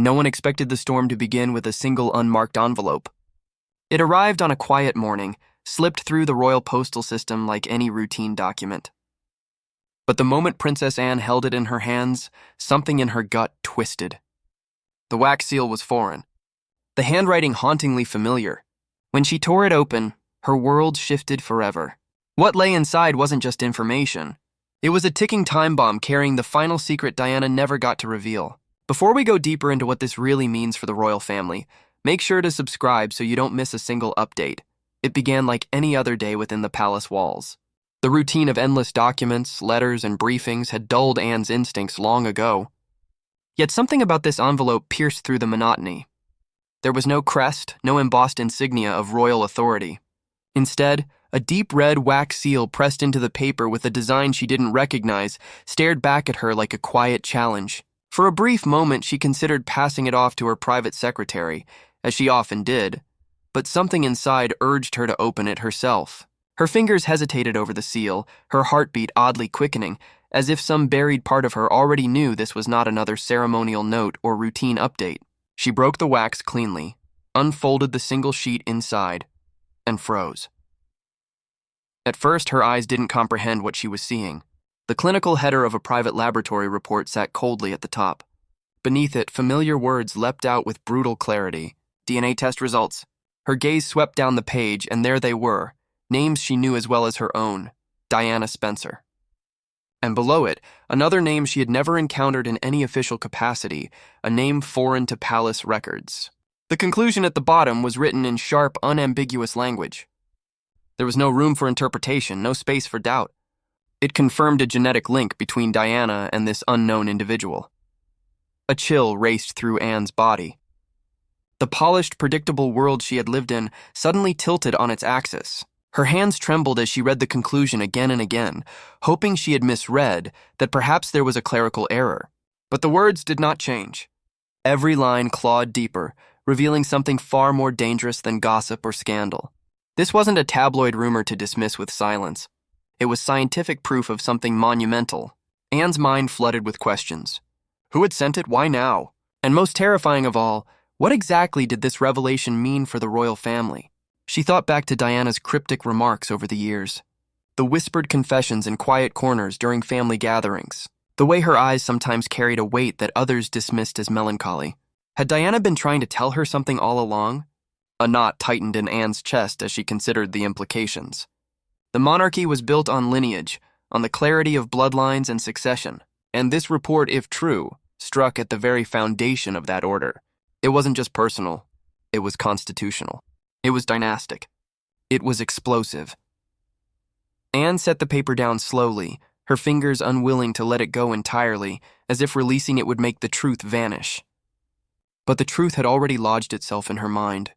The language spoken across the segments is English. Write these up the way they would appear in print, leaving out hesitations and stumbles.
No one expected the storm to begin with a single unmarked envelope. It arrived on a quiet morning, slipped through the royal postal system like any routine document. But the moment Princess Anne held it in her hands, something in her gut twisted. The wax seal was foreign, the handwriting hauntingly familiar. When she tore it open, her world shifted forever. What lay inside wasn't just information. It was a ticking time bomb carrying the final secret Diana never got to reveal. Before we go deeper into what this really means for the royal family, make sure to subscribe so you don't miss a single update. It began like any other day within the palace walls. The routine of endless documents, letters, and briefings had dulled Anne's instincts long ago. Yet something about this envelope pierced through the monotony. There was no crest, no embossed insignia of royal authority. Instead, a deep red wax seal pressed into the paper with a design she didn't recognize stared back at her like a quiet challenge. For a brief moment, she considered passing it off to her private secretary, as she often did, but something inside urged her to open it herself. Her fingers hesitated over the seal, her heartbeat oddly quickening, as if some buried part of her already knew this was not another ceremonial note or routine update. She broke the wax cleanly, unfolded the single sheet inside, and froze. At first, her eyes didn't comprehend what she was seeing. The clinical header of a private laboratory report sat coldly at the top. Beneath it, familiar words leapt out with brutal clarity. DNA test results. Her gaze swept down the page, and there they were, names she knew as well as her own, Diana Spencer. And below it, another name she had never encountered in any official capacity, a name foreign to palace records. The conclusion at the bottom was written in sharp, unambiguous language. There was no room for interpretation, no space for doubt. It confirmed a genetic link between Diana and this unknown individual. A chill raced through Anne's body. The polished, predictable world she had lived in suddenly tilted on its axis. Her hands trembled as she read the conclusion again and again, hoping she had misread, that perhaps there was a clerical error. But the words did not change. Every line clawed deeper, revealing something far more dangerous than gossip or scandal. This wasn't a tabloid rumor to dismiss with silence. It was scientific proof of something monumental. Anne's mind flooded with questions. Who had sent it? Why now? And most terrifying of all, what exactly did this revelation mean for the royal family? She thought back to Diana's cryptic remarks over the years. The whispered confessions in quiet corners during family gatherings. The way her eyes sometimes carried a weight that others dismissed as melancholy. Had Diana been trying to tell her something all along? A knot tightened in Anne's chest as she considered the implications. The monarchy was built on lineage, on the clarity of bloodlines and succession, and this report, if true, struck at the very foundation of that order. It wasn't just personal, it was constitutional. It was dynastic. It was explosive. Anne set the paper down slowly, her fingers unwilling to let it go entirely, as if releasing it would make the truth vanish. But the truth had already lodged itself in her mind.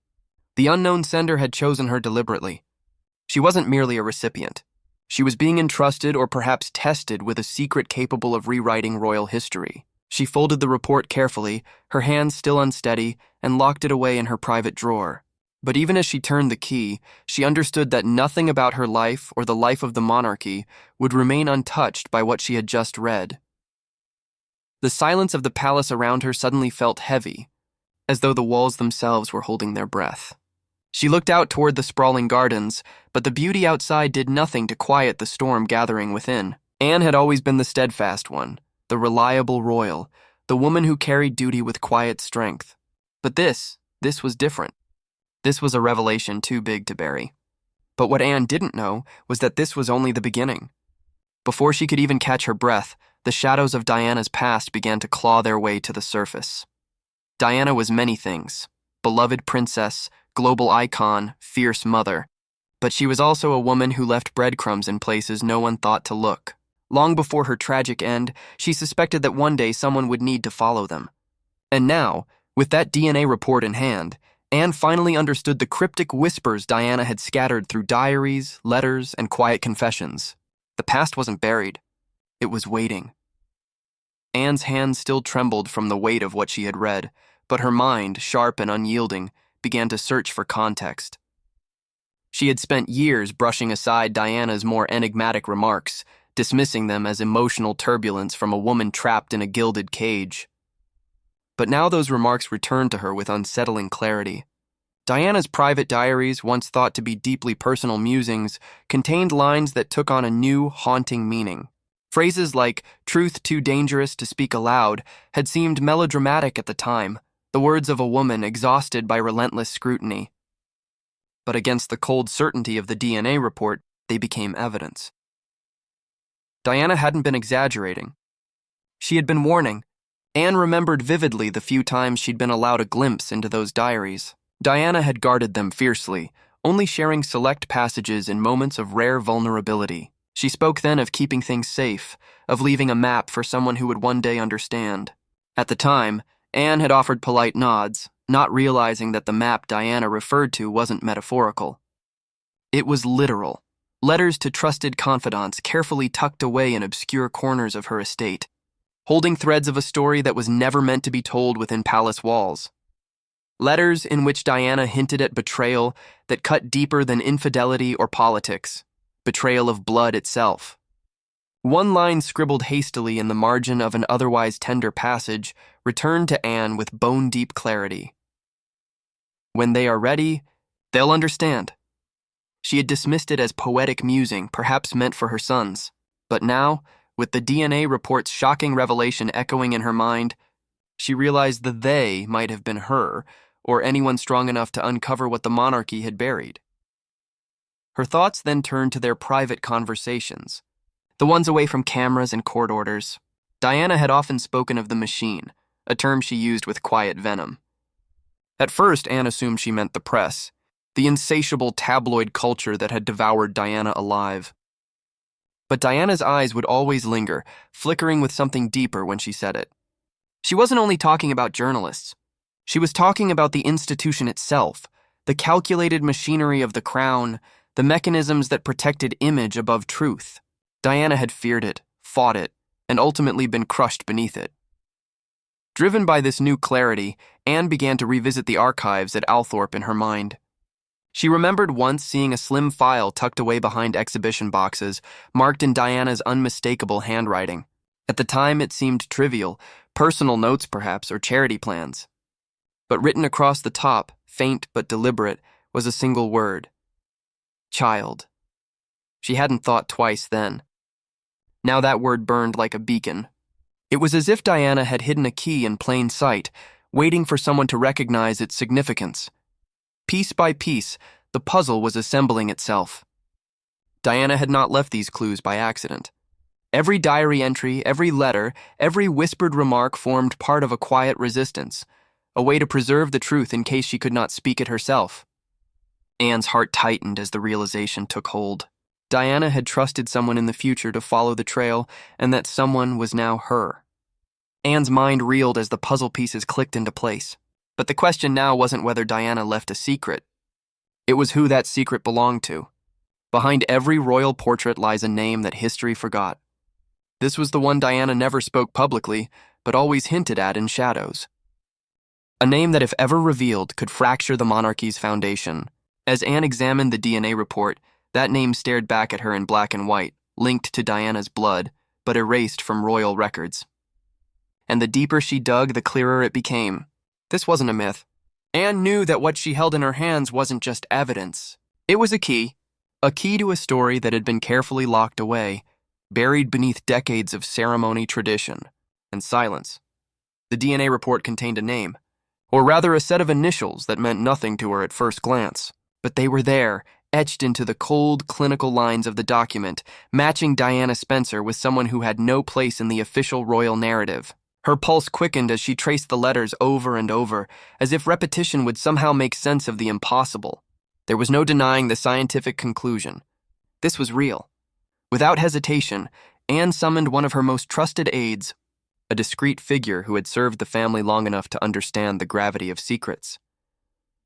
The unknown sender had chosen her deliberately. She wasn't merely a recipient. She was being entrusted or perhaps tested with a secret capable of rewriting royal history. She folded the report carefully, her hands still unsteady, and locked it away in her private drawer. But even as she turned the key, she understood that nothing about her life or the life of the monarchy would remain untouched by what she had just read. The silence of the palace around her suddenly felt heavy, as though the walls themselves were holding their breath. She looked out toward the sprawling gardens, but the beauty outside did nothing to quiet the storm gathering within. Anne had always been the steadfast one, the reliable royal, the woman who carried duty with quiet strength. But this was different. This was a revelation too big to bury. But what Anne didn't know was that this was only the beginning. Before she could even catch her breath, the shadows of Diana's past began to claw their way to the surface. Diana was many things: beloved princess, global icon, fierce mother. But she was also a woman who left breadcrumbs in places no one thought to look. Long before her tragic end, she suspected that one day someone would need to follow them. And now, with that DNA report in hand, Anne finally understood the cryptic whispers Diana had scattered through diaries, letters, and quiet confessions. The past wasn't buried. It was waiting. Anne's hands still trembled from the weight of what she had read, but her mind, sharp and unyielding, began to search for context. She had spent years brushing aside Diana's more enigmatic remarks, dismissing them as emotional turbulence from a woman trapped in a gilded cage. but now those remarks returned to her with unsettling clarity. Diana's private diaries, once thought to be deeply personal musings, contained lines that took on a new, haunting meaning. Phrases like, "truth too dangerous to speak aloud," had seemed melodramatic at the time, the words of a woman exhausted by relentless scrutiny. But against the cold certainty of the DNA report, they became evidence. Diana hadn't been exaggerating. She had been warning. Anne remembered vividly the few times she'd been allowed a glimpse into those diaries. Diana had guarded them fiercely, only sharing select passages in moments of rare vulnerability. She spoke then of keeping things safe, of leaving a map for someone who would one day understand. At the time, Anne had offered polite nods, not realizing that the map Diana referred to wasn't metaphorical. It was literal. Letters to trusted confidants carefully tucked away in obscure corners of her estate, holding threads of a story that was never meant to be told within palace walls. Letters in which Diana hinted at betrayal that cut deeper than infidelity or politics, betrayal of blood itself. One line scribbled hastily in the margin of an otherwise tender passage returned to Anne with bone-deep clarity. "When they are ready, they'll understand." She had dismissed it as poetic musing, perhaps meant for her sons. But now, with the DNA report's shocking revelation echoing in her mind, she realized the "they" might have been her, or anyone strong enough to uncover what the monarchy had buried. Her thoughts then turned to their private conversations, the ones away from cameras and court orders. Diana had often spoken of the machine, a term she used with quiet venom. At first, Anne assumed she meant the press, the insatiable tabloid culture that had devoured Diana alive. But Diana's eyes would always linger, flickering with something deeper when she said it. She wasn't only talking about journalists. She was talking about the institution itself, the calculated machinery of the crown, the mechanisms that protected image above truth. Diana had feared it, fought it, and ultimately been crushed beneath it. Driven by this new clarity, Anne began to revisit the archives at Althorpe in her mind. She remembered once seeing a slim file tucked away behind exhibition boxes, marked in Diana's unmistakable handwriting. At the time, it seemed trivial, personal notes perhaps, or charity plans. But written across the top, faint but deliberate, was a single word: child. She hadn't thought twice then. Now that word burned like a beacon. It was as if Diana had hidden a key in plain sight, waiting for someone to recognize its significance. Piece by piece, the puzzle was assembling itself. Diana had not left these clues by accident. Every diary entry, every letter, every whispered remark formed part of a quiet resistance, a way to preserve the truth in case she could not speak it herself. Anne's heart tightened as the realization took hold. Diana had trusted someone in the future to follow the trail, and that someone was now her. Anne's mind reeled as the puzzle pieces clicked into place. But the question now wasn't whether Diana left a secret. It was who that secret belonged to. Behind every royal portrait lies a name that history forgot. This was the one Diana never spoke publicly, but always hinted at in shadows. A name that, if ever revealed, could fracture the monarchy's foundation. As Anne examined the DNA report, that name stared back at her in black and white, linked to Diana's blood, but erased from royal records. And the deeper she dug, the clearer it became. This wasn't a myth. Anne knew that what she held in her hands wasn't just evidence. It was a key to a story that had been carefully locked away, buried beneath decades of ceremony, tradition, and silence. The DNA report contained a name, or rather a set of initials that meant nothing to her at first glance. But they were there, etched into the cold, clinical lines of the document, matching Diana Spencer with someone who had no place in the official royal narrative. Her pulse quickened as she traced the letters over and over, as if repetition would somehow make sense of the impossible. There was no denying the scientific conclusion. This was real. Without hesitation, Anne summoned one of her most trusted aides, a discreet figure who had served the family long enough to understand the gravity of secrets.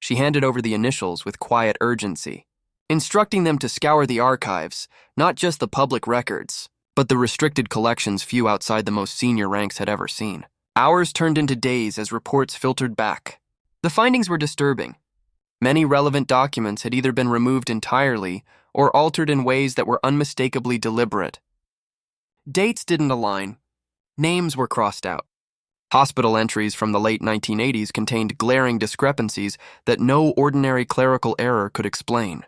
She handed over the initials with quiet urgency, instructing them to scour the archives, not just the public records, but the restricted collections few outside the most senior ranks had ever seen. Hours turned into days as reports filtered back. The findings were disturbing. Many relevant documents had either been removed entirely or altered in ways that were unmistakably deliberate. Dates didn't align. Names were crossed out. Hospital entries from the late 1980s contained glaring discrepancies that no ordinary clerical error could explain.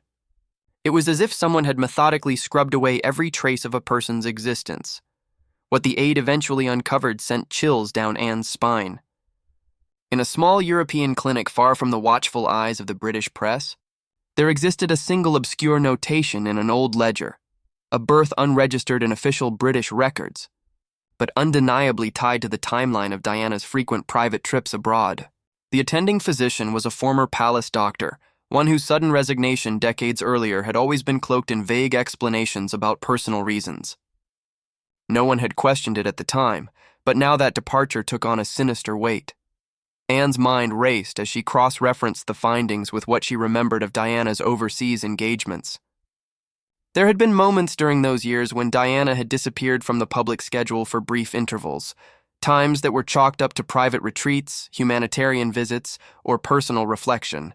It was as if someone had methodically scrubbed away every trace of a person's existence. What the aide eventually uncovered sent chills down Anne's spine. In a small European clinic far from the watchful eyes of the British press, there existed a single obscure notation in an old ledger, a birth unregistered in official British records, but undeniably tied to the timeline of Diana's frequent private trips abroad. The attending physician was a former palace doctor, one whose sudden resignation decades earlier had always been cloaked in vague explanations about personal reasons. No one had questioned it at the time, but now that departure took on a sinister weight. Anne's mind raced as she cross-referenced the findings with what she remembered of Diana's overseas engagements. There had been moments during those years when Diana had disappeared from the public schedule for brief intervals, times that were chalked up to private retreats, humanitarian visits, or personal reflection.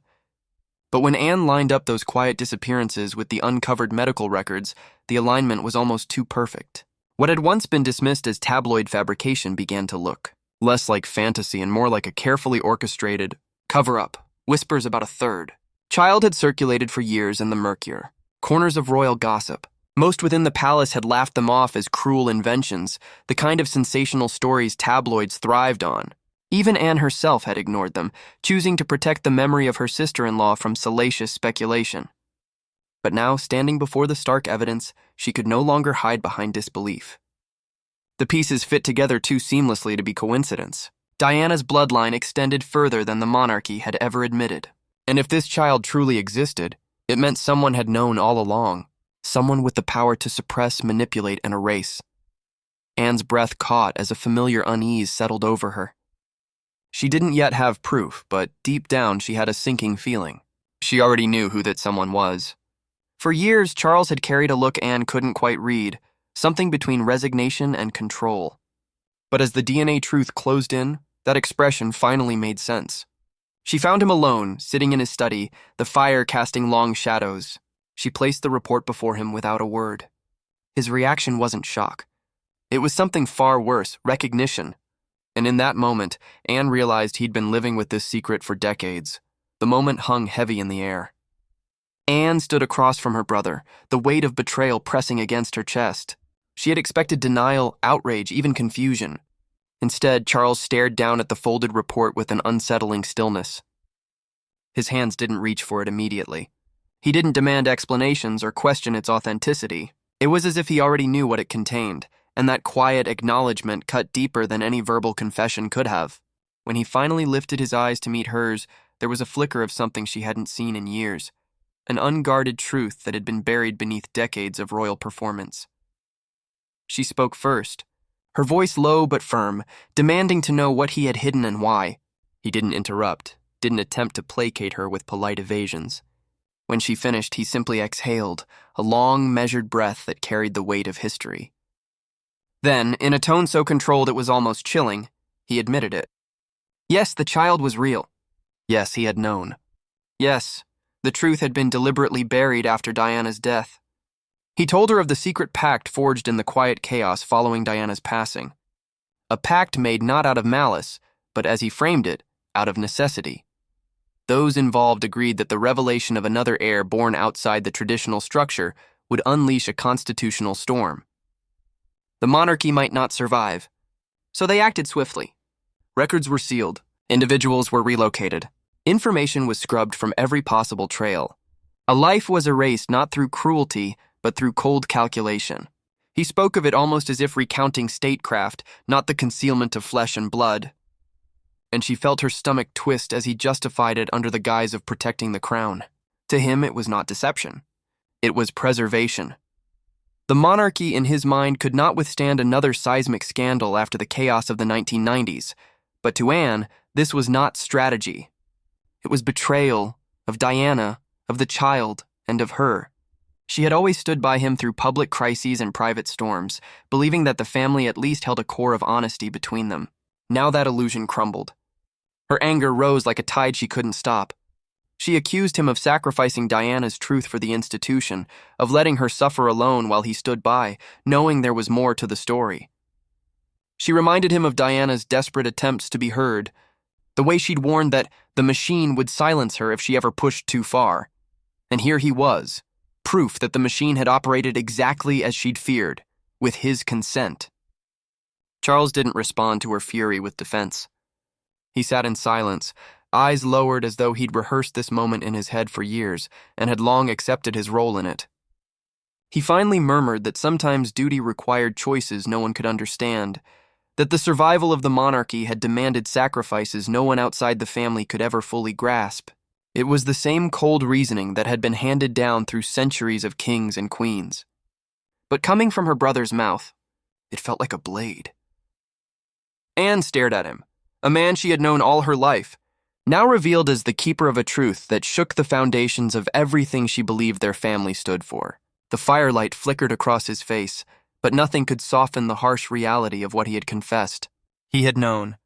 But when Anne lined up those quiet disappearances with the uncovered medical records, the alignment was almost too perfect. What had once been dismissed as tabloid fabrication began to look less like fantasy and more like a carefully orchestrated cover-up. Whispers about a third child had circulated for years in the Mercure. Corners of royal gossip. Most within the palace had laughed them off as cruel inventions, the kind of sensational stories tabloids thrived on. Even Anne herself had ignored them, choosing to protect the memory of her sister-in-law from salacious speculation. But now, standing before the stark evidence, she could no longer hide behind disbelief. The pieces fit together too seamlessly to be coincidence. Diana's bloodline extended further than the monarchy had ever admitted. And if this child truly existed, it meant someone had known all along, someone with the power to suppress, manipulate, and erase. Anne's breath caught as a familiar unease settled over her. She didn't yet have proof, but deep down she had a sinking feeling. She already knew who that someone was. For years, Charles had carried a look Anne couldn't quite read, something between resignation and control. But as the DNA truth closed in, that expression finally made sense. She found him alone, sitting in his study, the fire casting long shadows. She placed the report before him without a word. His reaction wasn't shock. It was something far worse, recognition. And in that moment, Anne realized he'd been living with this secret for decades. The moment hung heavy in the air. Anne stood across from her brother, the weight of betrayal pressing against her chest. She had expected denial, outrage, even confusion. Instead, Charles stared down at the folded report with an unsettling stillness. His hands didn't reach for it immediately. He didn't demand explanations or question its authenticity. It was as if he already knew what it contained, and that quiet acknowledgement cut deeper than any verbal confession could have. When he finally lifted his eyes to meet hers, there was a flicker of something she hadn't seen in years, an unguarded truth that had been buried beneath decades of royal performance. She spoke first, her voice low but firm, demanding to know what he had hidden and why. He didn't interrupt, didn't attempt to placate her with polite evasions. When she finished, he simply exhaled, a long, measured breath that carried the weight of history. Then, in a tone so controlled it was almost chilling, he admitted it. Yes, the child was real. Yes, he had known. Yes, the truth had been deliberately buried after Diana's death. He told her of the secret pact forged in the quiet chaos following Diana's passing. A pact made not out of malice, but as he framed it, out of necessity. Those involved agreed that the revelation of another heir born outside the traditional structure would unleash a constitutional storm. The monarchy might not survive, so they acted swiftly. Records were sealed, individuals were relocated, information was scrubbed from every possible trail. A life was erased not through cruelty, but through cold calculation. He spoke of it almost as if recounting statecraft, not the concealment of flesh and blood. And she felt her stomach twist as he justified it under the guise of protecting the crown. To him, it was not deception. It was preservation. The monarchy, in his mind, could not withstand another seismic scandal after the chaos of the 1990s. But to Anne, this was not strategy. It was betrayal of Diana, of the child, and of her. She had always stood by him through public crises and private storms, believing that the family at least held a core of honesty between them. Now that illusion crumbled. Her anger rose like a tide she couldn't stop. She accused him of sacrificing Diana's truth for the institution, of letting her suffer alone while he stood by, knowing there was more to the story. She reminded him of Diana's desperate attempts to be heard, the way she'd warned that the machine would silence her if she ever pushed too far. And here he was, proof that the machine had operated exactly as she'd feared, with his consent. Charles didn't respond to her fury with defense. He sat in silence, eyes lowered as though he'd rehearsed this moment in his head for years and had long accepted his role in it. He finally murmured that sometimes duty required choices no one could understand, that the survival of the monarchy had demanded sacrifices no one outside the family could ever fully grasp. It was the same cold reasoning that had been handed down through centuries of kings and queens. But coming from her brother's mouth, it felt like a blade. Anne stared at him, a man she had known all her life, now revealed as the keeper of a truth that shook the foundations of everything she believed their family stood for. The firelight flickered across his face, but nothing could soften the harsh reality of what he had confessed. He had known.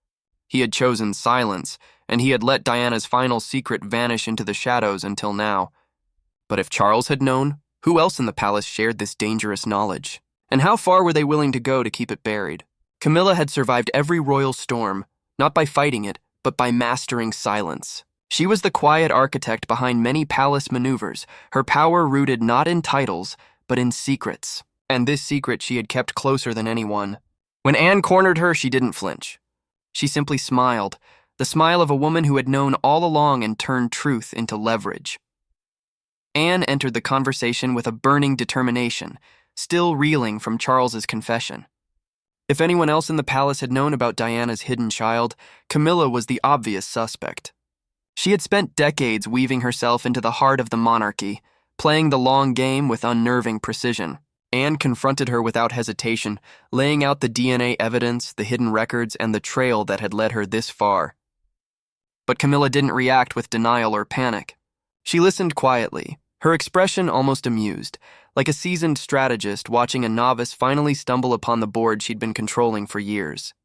He had chosen silence, and he had let Diana's final secret vanish into the shadows until now. But if Charles had known, who else in the palace shared this dangerous knowledge? And how far were they willing to go to keep it buried? Camilla had survived every royal storm, not by fighting it, but by mastering silence. She was the quiet architect behind many palace maneuvers, her power rooted not in titles, but in secrets. And this secret she had kept closer than anyone. When Anne cornered her, she didn't flinch. She simply smiled, the smile of a woman who had known all along and turned truth into leverage. Anne entered the conversation with a burning determination, still reeling from Charles's confession. If anyone else in the palace had known about Diana's hidden child, Camilla was the obvious suspect. She had spent decades weaving herself into the heart of the monarchy, playing the long game with unnerving precision. Anne confronted her without hesitation, laying out the DNA evidence, the hidden records, and the trail that had led her this far. But Camilla didn't react with denial or panic. She listened quietly, her expression almost amused, like a seasoned strategist watching a novice finally stumble upon the board she'd been controlling for years.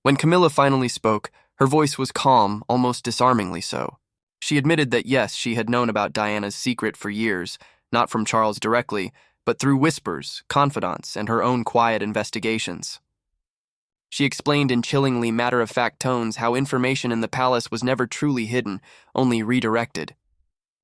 When Camilla finally spoke, her voice was calm, almost disarmingly so. She admitted that yes, she had known about Diana's secret for years, not from Charles directly, but through whispers, confidants, and her own quiet investigations. She explained in chillingly matter-of-fact tones how information in the palace was never truly hidden, only redirected.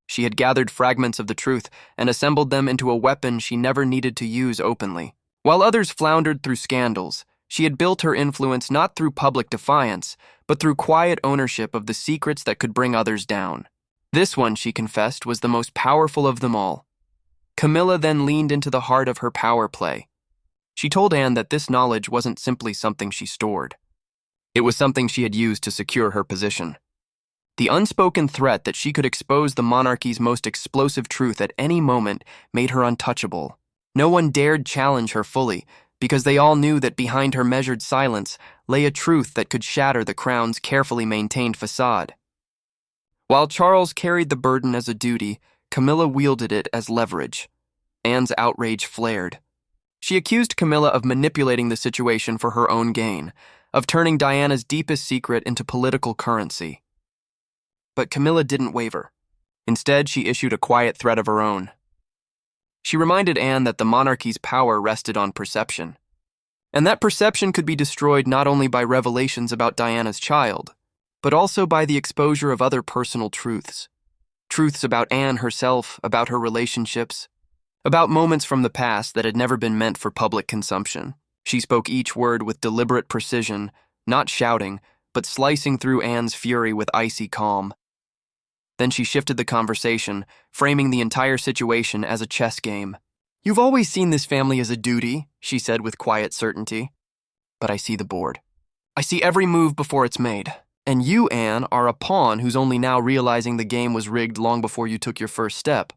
She had gathered fragments of the truth and assembled them into a weapon she never needed to use openly. While others floundered through scandals, she had built her influence not through public defiance, but through quiet ownership of the secrets that could bring others down. This one, she confessed, was the most powerful of them all. Camilla then leaned into the heart of her power play. She told Anne that this knowledge wasn't simply something she stored. It was something she had used to secure her position. The unspoken threat that she could expose the monarchy's most explosive truth at any moment made her untouchable. No one dared challenge her fully, because they all knew that behind her measured silence lay a truth that could shatter the crown's carefully maintained facade. While Charles carried the burden as a duty, Camilla wielded it as leverage. Anne's outrage flared. She accused Camilla of manipulating the situation for her own gain, of turning Diana's deepest secret into political currency. But Camilla didn't waver. Instead, she issued a quiet threat of her own. She reminded Anne that the monarchy's power rested on perception, and that perception could be destroyed not only by revelations about Diana's child, but also by the exposure of other personal truths. Truths about Anne herself, about her relationships, about moments from the past that had never been meant for public consumption. She spoke each word with deliberate precision, not shouting, but slicing through Anne's fury with icy calm. Then she shifted the conversation, framing the entire situation as a chess game. "You've always seen this family as a duty," she said with quiet certainty. "But I see the board. I see every move before it's made. And you, Anne, are a pawn who's only now realizing the game was rigged long before you took your first step."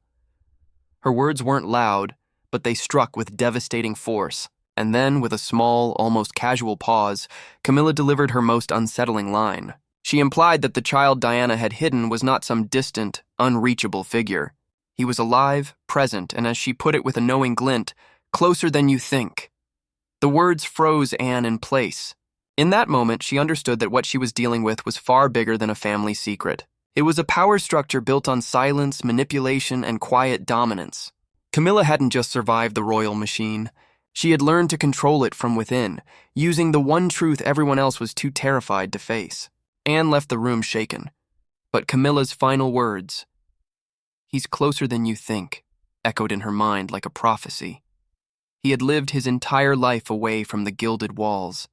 Her words weren't loud, but they struck with devastating force. And then, with a small, almost casual pause, Camilla delivered her most unsettling line. She implied that the child Diana had hidden was not some distant, unreachable figure. He was alive, present, and as she put it with a knowing glint, closer than you think. The words froze Anne in place. In that moment, she understood that what she was dealing with was far bigger than a family secret. It was a power structure built on silence, manipulation, and quiet dominance. Camilla hadn't just survived the royal machine. She had learned to control it from within, using the one truth everyone else was too terrified to face. Anne left the room shaken. But Camilla's final words, "He's closer than you think," echoed in her mind like a prophecy. He had lived his entire life away from the gilded walls,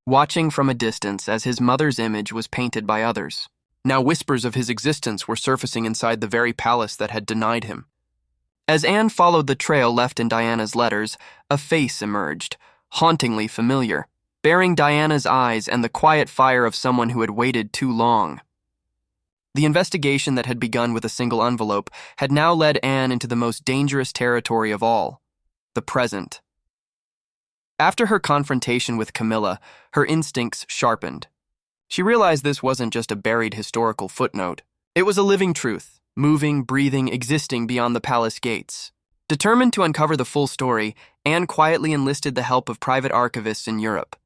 watching from a distance as his mother's image was painted by others. Now whispers of his existence were surfacing inside the very palace that had denied him. As Anne followed the trail left in Diana's letters, a face emerged, hauntingly familiar, bearing Diana's eyes and the quiet fire of someone who had waited too long. The investigation that had begun with a single envelope had now led Anne into the most dangerous territory of all, the present. After her confrontation with Camilla, her instincts sharpened. She realized this wasn't just a buried historical footnote. It was a living truth, moving, breathing, existing beyond the palace gates. Determined to uncover the full story, Anne quietly enlisted the help of private archivists in Europe.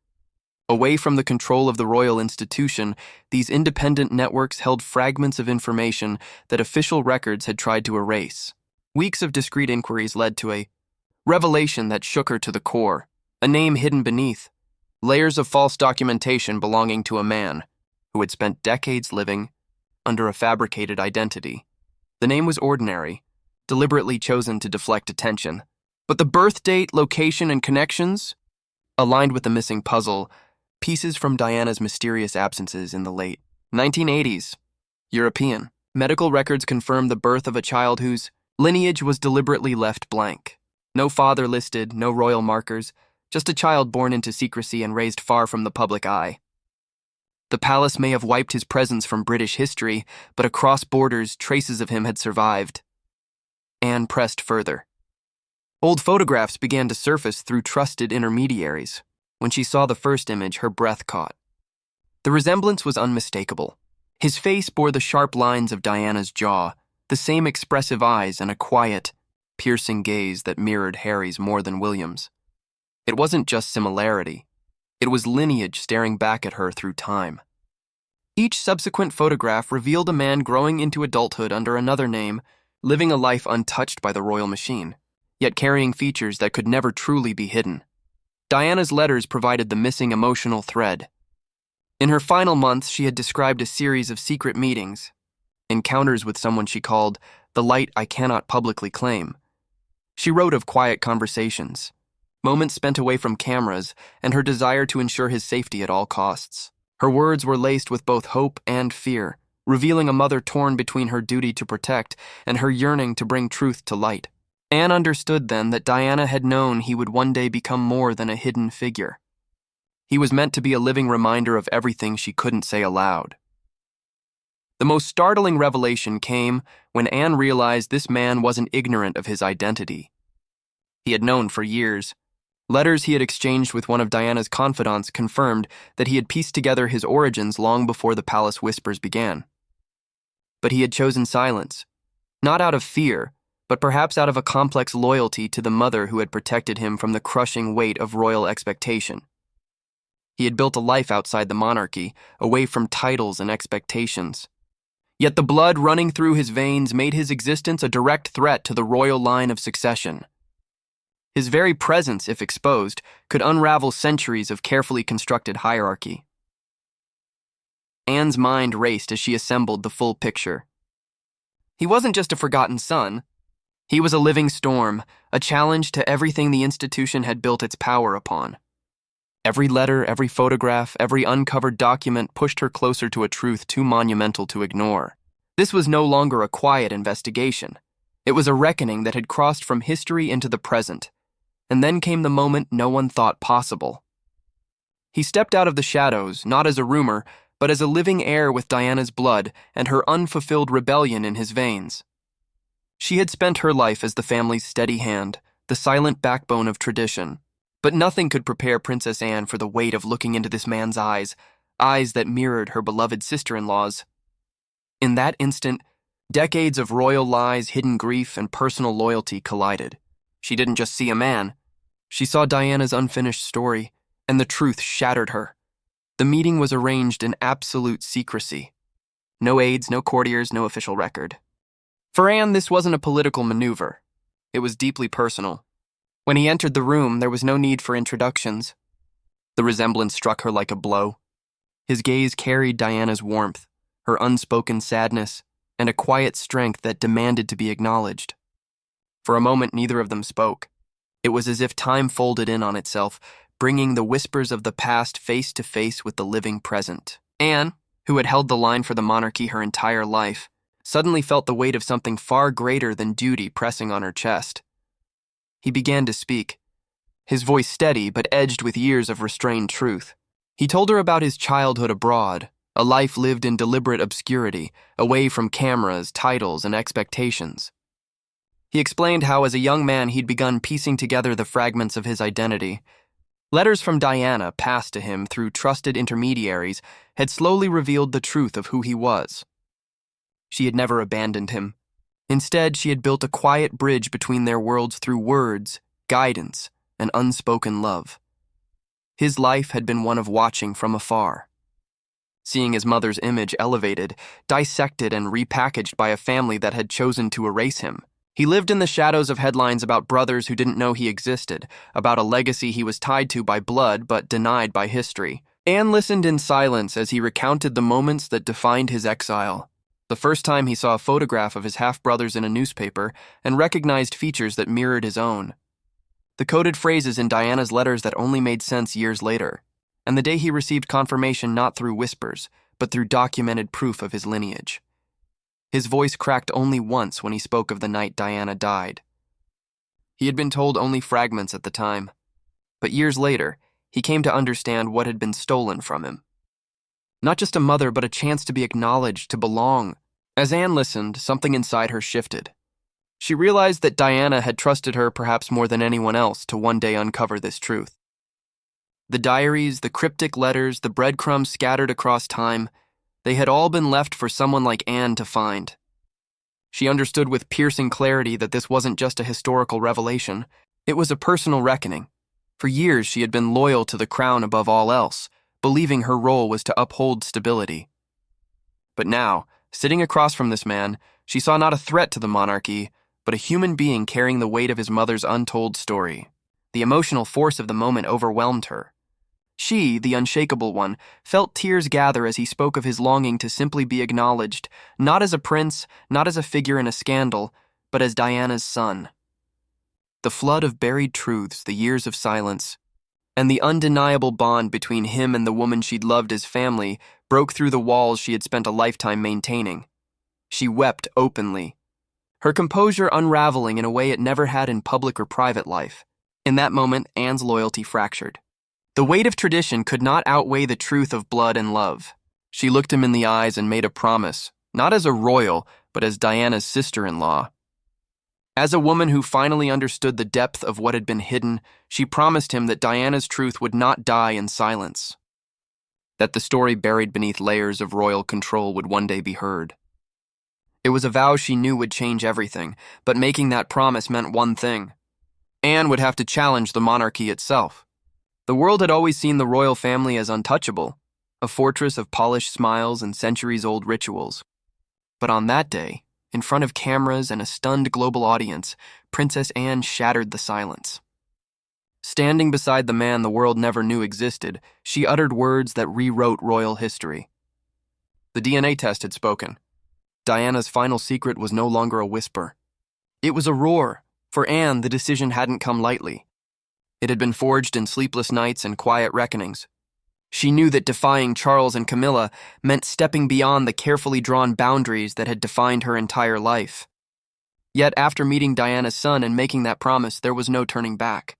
Away from the control of the royal institution, these independent networks held fragments of information that official records had tried to erase. Weeks of discreet inquiries led to a revelation that shook her to the core, a name hidden beneath, layers of false documentation belonging to a man who had spent decades living under a fabricated identity. The name was ordinary, deliberately chosen to deflect attention, but the birth date, location, and connections aligned with the missing puzzle, pieces from Diana's mysterious absences in the late 1980s. European medical records confirmed the birth of a child whose lineage was deliberately left blank. No father listed, no royal markers, just a child born into secrecy and raised far from the public eye. The palace may have wiped his presence from British history, but across borders, traces of him had survived. Anne pressed further. Old photographs began to surface through trusted intermediaries. When she saw the first image, her breath caught. The resemblance was unmistakable. His face bore the sharp lines of Diana's jaw, the same expressive eyes and a quiet, piercing gaze that mirrored Harry's more than William's. It wasn't just similarity. It was lineage staring back at her through time. Each subsequent photograph revealed a man growing into adulthood under another name, living a life untouched by the royal machine, yet carrying features that could never truly be hidden. Diana's letters provided the missing emotional thread. In her final months, she had described a series of secret meetings, encounters with someone she called the light I cannot publicly claim. She wrote of quiet conversations, moments spent away from cameras, and her desire to ensure his safety at all costs. Her words were laced with both hope and fear, revealing a mother torn between her duty to protect and her yearning to bring truth to light. Anne understood then that Diana had known he would one day become more than a hidden figure. He was meant to be a living reminder of everything she couldn't say aloud. The most startling revelation came when Anne realized this man wasn't ignorant of his identity. He had known for years. Letters he had exchanged with one of Diana's confidants confirmed that he had pieced together his origins long before the palace whispers began. But he had chosen silence, not out of fear, but perhaps out of a complex loyalty to the mother who had protected him from the crushing weight of royal expectation. He had built a life outside the monarchy, away from titles and expectations. Yet the blood running through his veins made his existence a direct threat to the royal line of succession. His very presence, if exposed, could unravel centuries of carefully constructed hierarchy. Anne's mind raced as she assembled the full picture. He wasn't just a forgotten son. He was a living storm, a challenge to everything the institution had built its power upon. Every letter, every photograph, every uncovered document pushed her closer to a truth too monumental to ignore. This was no longer a quiet investigation. It was a reckoning that had crossed from history into the present. And then came the moment no one thought possible. He stepped out of the shadows, not as a rumor, but as a living heir with Diana's blood and her unfulfilled rebellion in his veins. She had spent her life as the family's steady hand, the silent backbone of tradition. But nothing could prepare Princess Anne for the weight of looking into this man's eyes, eyes that mirrored her beloved sister-in-law's. In that instant, decades of royal lies, hidden grief, and personal loyalty collided. She didn't just see a man. She saw Diana's unfinished story, and the truth shattered her. The meeting was arranged in absolute secrecy. No aides, no courtiers, no official record. For Anne, this wasn't a political maneuver. It was deeply personal. When he entered the room, there was no need for introductions. The resemblance struck her like a blow. His gaze carried Diana's warmth, her unspoken sadness, and a quiet strength that demanded to be acknowledged. For a moment, neither of them spoke. It was as if time folded in on itself, bringing the whispers of the past face to face with the living present. Anne, who had held the line for the monarchy her entire life, suddenly felt the weight of something far greater than duty pressing on her chest. He began to speak, his voice steady but edged with years of restrained truth. He told her about his childhood abroad, a life lived in deliberate obscurity, away from cameras, titles, and expectations. He explained how as a young man he'd begun piecing together the fragments of his identity. Letters from Diana, passed to him through trusted intermediaries, had slowly revealed the truth of who he was. She had never abandoned him. Instead, she had built a quiet bridge between their worlds through words, guidance, and unspoken love. His life had been one of watching from afar, seeing his mother's image elevated, dissected, and repackaged by a family that had chosen to erase him. He lived in the shadows of headlines about brothers who didn't know he existed, about a legacy he was tied to by blood but denied by history. Anne listened in silence as he recounted the moments that defined his exile. The first time he saw a photograph of his half-brothers in a newspaper and recognized features that mirrored his own. The coded phrases in Diana's letters that only made sense years later. And the day he received confirmation not through whispers, but through documented proof of his lineage. His voice cracked only once when he spoke of the night Diana died. He had been told only fragments at the time, but years later, he came to understand what had been stolen from him. Not just a mother, but a chance to be acknowledged, to belong. As Anne listened, something inside her shifted. She realized that Diana had trusted her perhaps more than anyone else to one day uncover this truth. The diaries, the cryptic letters, the breadcrumbs scattered across time, they had all been left for someone like Anne to find. She understood with piercing clarity that this wasn't just a historical revelation, it was a personal reckoning. For years she had been loyal to the crown above all else, believing her role was to uphold stability. But now, sitting across from this man, she saw not a threat to the monarchy, but a human being carrying the weight of his mother's untold story. The emotional force of the moment overwhelmed her. She, the unshakable one, felt tears gather as he spoke of his longing to simply be acknowledged, not as a prince, not as a figure in a scandal, but as Diana's son. The flood of buried truths, the years of silence, and the undeniable bond between him and the woman she'd loved as family broke through the walls she had spent a lifetime maintaining. She wept openly, her composure unraveling in a way it never had in public or private life. In that moment, Anne's loyalty fractured. The weight of tradition could not outweigh the truth of blood and love. She looked him in the eyes and made a promise, not as a royal, but as Diana's sister-in-law. As a woman who finally understood the depth of what had been hidden, she promised him that Diana's truth would not die in silence, that the story buried beneath layers of royal control would one day be heard. It was a vow she knew would change everything, but making that promise meant one thing. Anne would have to challenge the monarchy itself. The world had always seen the royal family as untouchable, a fortress of polished smiles and centuries-old rituals. But on that day, in front of cameras and a stunned global audience, Princess Anne shattered the silence. Standing beside the man the world never knew existed, she uttered words that rewrote royal history. The DNA test had spoken. Diana's final secret was no longer a whisper. It was a roar. For Anne, the decision hadn't come lightly. It had been forged in sleepless nights and quiet reckonings. She knew that defying Charles and Camilla meant stepping beyond the carefully drawn boundaries that had defined her entire life. Yet after meeting Diana's son and making that promise, there was no turning back.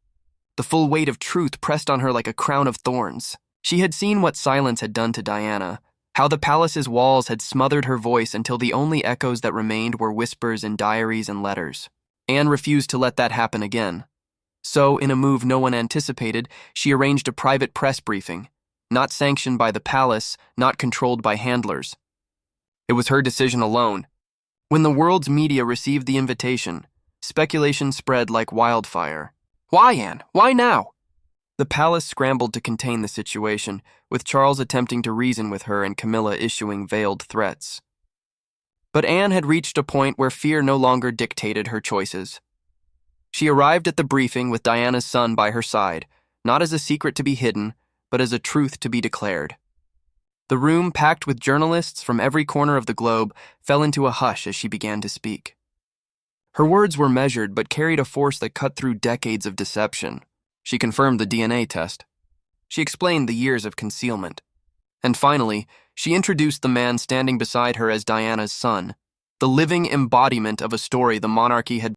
The full weight of truth pressed on her like a crown of thorns. She had seen what silence had done to Diana, how the palace's walls had smothered her voice until the only echoes that remained were whispers in diaries and letters. Anne refused to let that happen again. So, in a move no one anticipated, she arranged a private press briefing, not sanctioned by the palace, not controlled by handlers. It was her decision alone. When the world's media received the invitation, speculation spread like wildfire. Why, Anne? Why now? The palace scrambled to contain the situation, with Charles attempting to reason with her and Camilla issuing veiled threats. But Anne had reached a point where fear no longer dictated her choices. She arrived at the briefing with Diana's son by her side, not as a secret to be hidden, but as a truth to be declared. The room, packed with journalists from every corner of the globe, fell into a hush as she began to speak. Her words were measured but carried a force that cut through decades of deception. She confirmed the DNA test. She explained the years of concealment. And finally, she introduced the man standing beside her as Diana's son, the living embodiment of a story the monarchy had